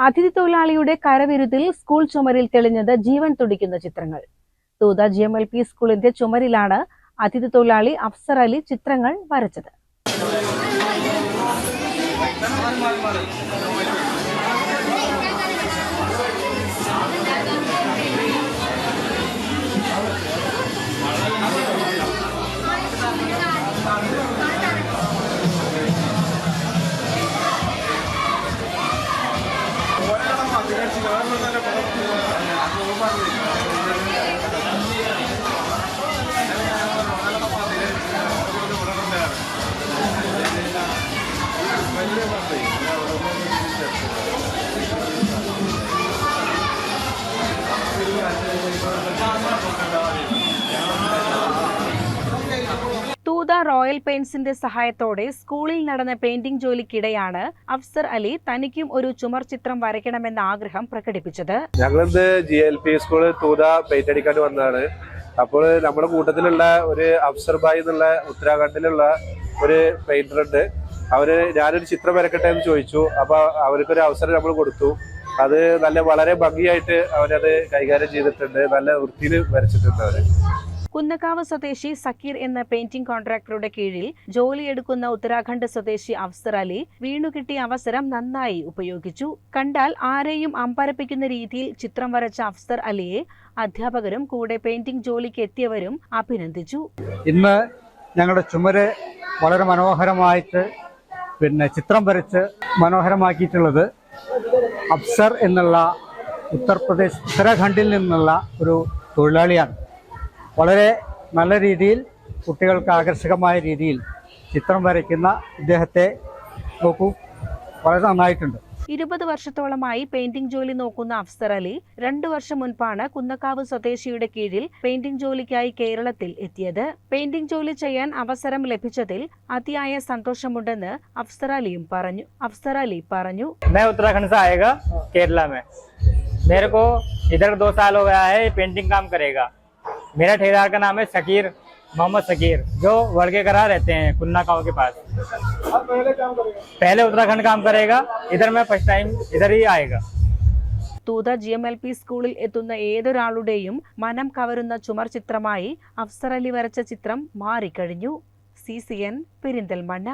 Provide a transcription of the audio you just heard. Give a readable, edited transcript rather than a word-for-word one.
അതിഥി തൊഴിലാളിയുടെ കരവിരുതിൽ സ്കൂൾ ചുമരിൽ തെളിഞ്ഞത് ജീവൻ തുടിക്കുന്ന ചിത്രങ്ങൾ. തൂത GMLP സ്കൂളിന്റെ ചുമരിലാണ് അതിഥി തൊഴിലാളി അഫ്സർ അലി ചിത്രങ്ങൾ വരച്ചത്. തൂത റോയൽ പെയിന്റ്സിന്റെ സഹായത്തോടെ സ്കൂളിൽ നടന്ന പെയിന്റിംഗ് ജോലിക്കിടെയാണ് അഫ്സർ അലി തനിക്കും ഒരു ചുമർ ചിത്രം വരയ്ക്കണമെന്ന ആഗ്രഹം പ്രകടിപ്പിച്ചത്. ഞങ്ങളിന്ന് GLP സ്കൂൾ തൂത പെയിന്റ് അടിക്കാൻ വന്നതാണ്. അപ്പോൾ നമ്മുടെ കൂട്ടത്തിലുള്ള ഒരു അഫ്സർ ഭായ് എന്നുള്ള ഉത്തരാഖണ്ഡിലുള്ള ഒരു പെയിന്റർ ഉണ്ട്. ഞാനൊരു ചിത്രം വരക്കട്ടെ എന്ന് ചോദിച്ചു. അപ്പൊ അവർക്കൊരു അവസരം നമ്മൾ കൊടുത്തു. അത് വളരെ ഭംഗിയായിട്ട് അവരത് കൈകാര്യം ചെയ്തിട്ടുണ്ട്. നല്ല വൃത്തിയിൽ വരച്ചിട്ടുണ്ട് അവര്. കുന്നക്കാവ് സ്വദേശി സക്കീർ എന്ന പെയിന്റിംഗ് കോൺട്രാക്ടറുടെ കീഴിൽ ജോലിയെടുക്കുന്ന ഉത്തരാഖണ്ഡ് സ്വദേശി അഫ്സർ അലി വീണുകിട്ടിയ അവസരം നന്നായി ഉപയോഗിച്ചു. കണ്ടാൽ ആരെയും അമ്പരപ്പിക്കുന്ന രീതിയിൽ ചിത്രം വരച്ച അഫ്സർ അലിയെ അധ്യാപകരും കൂടെ പെയിന്റിംഗ് ജോലിക്ക് എത്തിയവരും അഭിനന്ദിച്ചു. ഇന്ന് ഞങ്ങളുടെ ചുമര് വളരെ മനോഹരമായിട്ട് ചിത്രം വരച്ച് മനോഹരമാക്കിയിട്ടുള്ളത് അഫ്സർ എന്നുള്ള ഉത്തരാഖണ്ഡിൽ നിന്നുള്ള ഒരു തൊഴിലാളിയാണ്. വളരെ നല്ല രീതിയിൽ കുട്ടികൾക്ക് ആകർഷകമായ രീതിയിൽ ചിത്രം വരയ്ക്കുന്ന ഇദ്ദേഹത്തെ നോക്കൂ, വളരെ നന്നായിട്ടുണ്ട്. 20 വർഷത്തോളമായി പെയിന്റിംഗ് ജോലി നോക്കുന്ന അഫ്സർ അലി 2 വർഷം മുൻപാണ് കുന്നക്കാവ് സ്വദേശിയുടെ കീഴിൽ പെയിന്റിംഗ് ജോലിക്കായി കേരളത്തിൽ എത്തിയത്. പെയിന്റിംഗ് ജോലി ചെയ്യാൻ അവസരം ലഭിച്ചതിൽ അതിയായ സന്തോഷമുണ്ടെന്ന് അഫ്സർ അലി പറഞ്ഞു. मैं उत्तराखंड से आएगा केरला में, मेरे को इधर 2 साल हो गया है पेंटिंग काम करेगा. मेरा ठेकेदार का नाम है सकीर, मोहम्मद सकीर, जो वड़के करा रहते हैं कुन्नाकाव के पास. पहले उत्तराखंड काम करेगा, इधर मैं फर्स्ट टाइम इधर ही आएगा. തൂത GMLP സ്കൂളിൽ എത്തുന്ന ഏതൊരാളുടെയും മനം കവരുന്ന ചുമർ ചിത്രമായി അഫ്സർ അലി വരച്ച ചിത്രം മാറിക്കഴിഞ്ഞു. CCN പെരിന്തൽമണ്ണ.